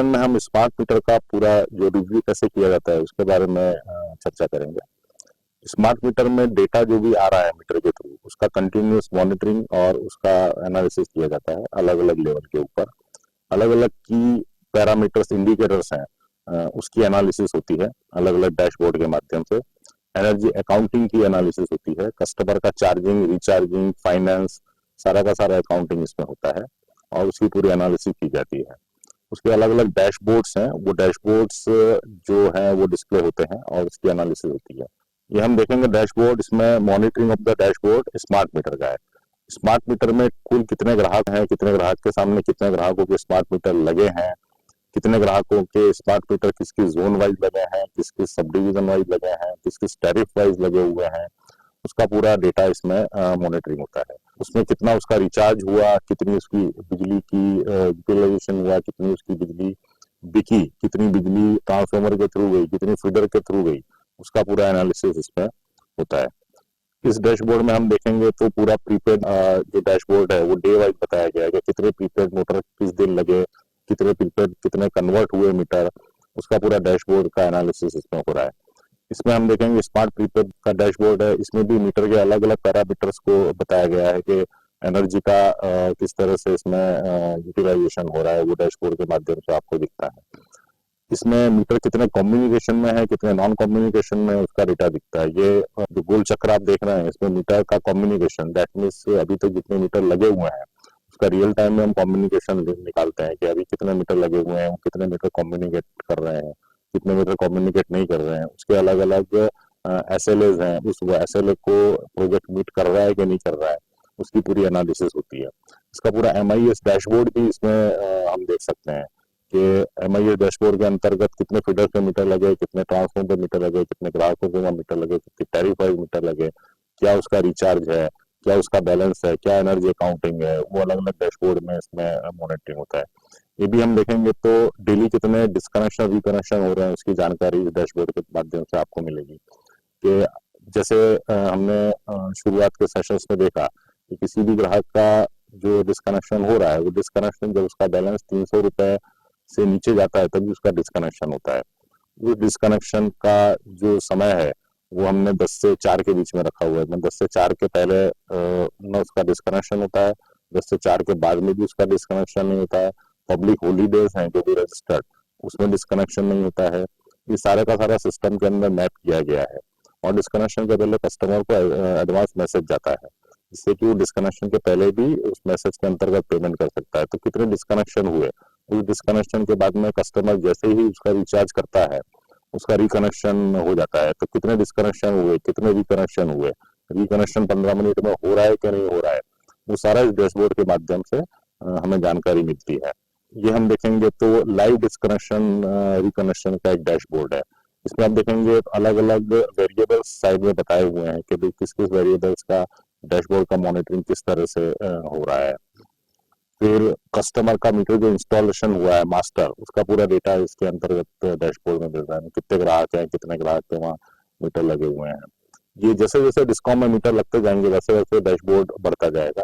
Session में हम smart meter का पूरा जो रिव्यू कैसे किया जाता है उसके बारे में चर्चा करेंगे। स्मार्ट मीटर में डेटा जो भी आ रहा है मीटर के थ्रू उसका कंटिन्यूअस मॉनिटरिंग और उसका एनालिसिस किया जाता है अलग अलग लेवल के ऊपर। अलग अलग की पैरामीटर्स इंडिकेटर्स हैं, उसकी एनालिसिस होती है अलग अलग डैशबोर्ड के माध्यम से। एनर्जी अकाउंटिंग की एनालिसिस होती है, कस्टमर का चार्जिंग, रिचार्जिंग, फाइनेंस, सारा का सारा अकाउंटिंग इसमें होता है और उसकी पूरी एनालिसिस की जाती है। उसके अलग अलग डैशबोर्ड्स हैं, वो डैशबोर्ड्स जो हैं वो डिस्प्ले होते हैं और उसकी एनालिसिस होती है। ये हम देखेंगे डैशबोर्ड, इसमें monitoring of the dashboard smart meter का है। स्मार्ट मीटर में कुल कितने ग्राहक हैं, कितने ग्राहक के सामने कितने ग्राहकों के स्मार्ट मीटर लगे हैं, कितने ग्राहकों के स्मार्ट मीटर किस किस जोन वाइज लगे हैं, किस किस सब डिवीजन वाइज लगे हैं, किस किस टैरिफ वाइज लगे हुए हैं, उसका पूरा डेटा इसमें मॉनिटरिंग होता है। उसमें कितना उसका रिचार्ज हुआ, कितनी उसकी बिजली की यूटिलाइजेशन हुआ, कितनी उसकी बिजली बिकी, कितनी बिजली ट्रांसफार्मर के थ्रू गई, कितनी फीडर के थ्रू गई, उसका पूरा एनालिसिस इसमें होता है। इस डैशबोर्ड में हम देखेंगे तो पूरा प्रीपेड जो डैशबोर्ड है वो डे वाइज बताया गया है कि कितने प्रीपेड मोटर किस दिन लगे, कितने प्रीपेड कितने कन्वर्ट हुए मीटर, उसका पूरा डैशबोर्ड का एनालिसिस इसमें हो रहा है। इसमें हम देखेंगे स्मार्ट प्रीपेड का डैशबोर्ड है, इसमें भी मीटर के अलग अलग पैरामीटर्स को बताया गया है कि एनर्जी का किस तरह से इसमें यूटिलाइजेशन हो रहा है, वो डैशबोर्ड के माध्यम से आपको दिखता है। इसमें मीटर कितने कम्युनिकेशन में है, कितने नॉन कम्युनिकेशन में, उसका डेटा दिखता है। ये जो गोल चक्र आप देख रहे हैं इसमें मीटर का कम्युनिकेशन, दैट मीन्स अभी तक जितने मीटर लगे हुए हैं उसका रियल टाइम में हम कम्युनिकेशन निकालते हैं कि अभी कितने मीटर लगे हुए हैं, कितने मीटर कम्युनिकेट कर रहे हैं, कितने मीटर कम्युनिकेट नहीं कर रहे हैं। उसके अलग अलग SLAs हैं, उस SLA को प्रोजेक्ट मीट कर रहा है कि नहीं कर रहा है, उसकी पूरी एनालिसिस होती है। इसका पूरा MIS डैशबोर्ड भी इसमें हम देख सकते हैं कि MIS डैशबोर्ड के अंतर्गत कितने फीडर के मीटर लगे, कितने ट्रांसफार्मर पे मीटर लगे, कितने ग्राहकों के मीटर लगे, कितने टैरिफ वाइज मीटर लगे, क्या उसका रिचार्ज है, क्या उसका बैलेंस है, क्या एनर्जी अकाउंटिंग है, वो अलग अलग डैशबोर्ड में इसमें मॉनिटरिंग होता है। ये भी हम देखेंगे तो डेली कितने डिस्कनेक्शन रिकनेक्शन हो रहे हैं उसकी जानकारी इस डैशबोर्ड के माध्यम से आपको मिलेगी। कि जैसे हमने शुरुआत के सेशंस में देखा कि किसी भी ग्राहक का जो डिस्कनेक्शन हो रहा है वो डिस्कनेक्शन जब उसका बैलेंस 300 रुपए से नीचे जाता है तभी उसका डिस्कनेक्शन होता है। उस डिस्कनेक्शन का जो समय है वो हमने 10 से 4 के बीच में रखा हुआ है। 10 से 4 के पहले ना उसका डिस्कनेक्शन होता है, 10 से 4 के बाद में भी उसका डिस्कनेक्शन नहीं होता है। पब्लिक हॉलीडेज हैं जो भी रजिस्टर्ड, उसमें डिस्कनेक्शन नहीं होता है। ये सारे का सारा सिस्टम के अंदर मैप किया गया है और डिस्कनेक्शन के पहले कस्टमर को एडवांस मैसेज जाता है जिससे कि वो डिस्कनेक्शन के पहले भी उस मैसेज के अंतर्गत पेमेंट कर सकता है। तो कितने डिस्कनेक्शन हुए, उस डिस्कनेक्शन के बाद में कस्टमर जैसे ही उसका रिचार्ज करता है उसका रिकनेक्शन हो जाता है। तो कितने डिस्कनेक्शन हुए, कितने रिकनेक्शन हुए, रिकनेक्शन 15 मिनट में हो रहा है कि नहीं हो रहा है, वो सारा इस डैशबोर्ड के माध्यम से हमें जानकारी मिलती है। ये हम देखेंगे तो लाइव डिस्कनेक्शन रिकनेक्शन का एक डैशबोर्ड है। इसमें आप देखेंगे अलग अलग वेरिएबल्स साइड में बताए हुए हैं कि किस किस वेरिएबल्स का डैशबोर्ड का मॉनिटरिंग किस तरह से हो रहा है। फिर कस्टमर का मीटर जो इंस्टॉलेशन हुआ है मास्टर, उसका पूरा डेटा इसके अंतर्गत डैशबोर्ड में मिल रहा है। कितने ग्राहक हैं, कितने ग्राहक के वहाँ मीटर लगे हुए हैं। ये जैसे जैसे डिस्कॉम में मीटर लगते जाएंगे वैसे वैसे डैशबोर्ड बढ़ता जाएगा।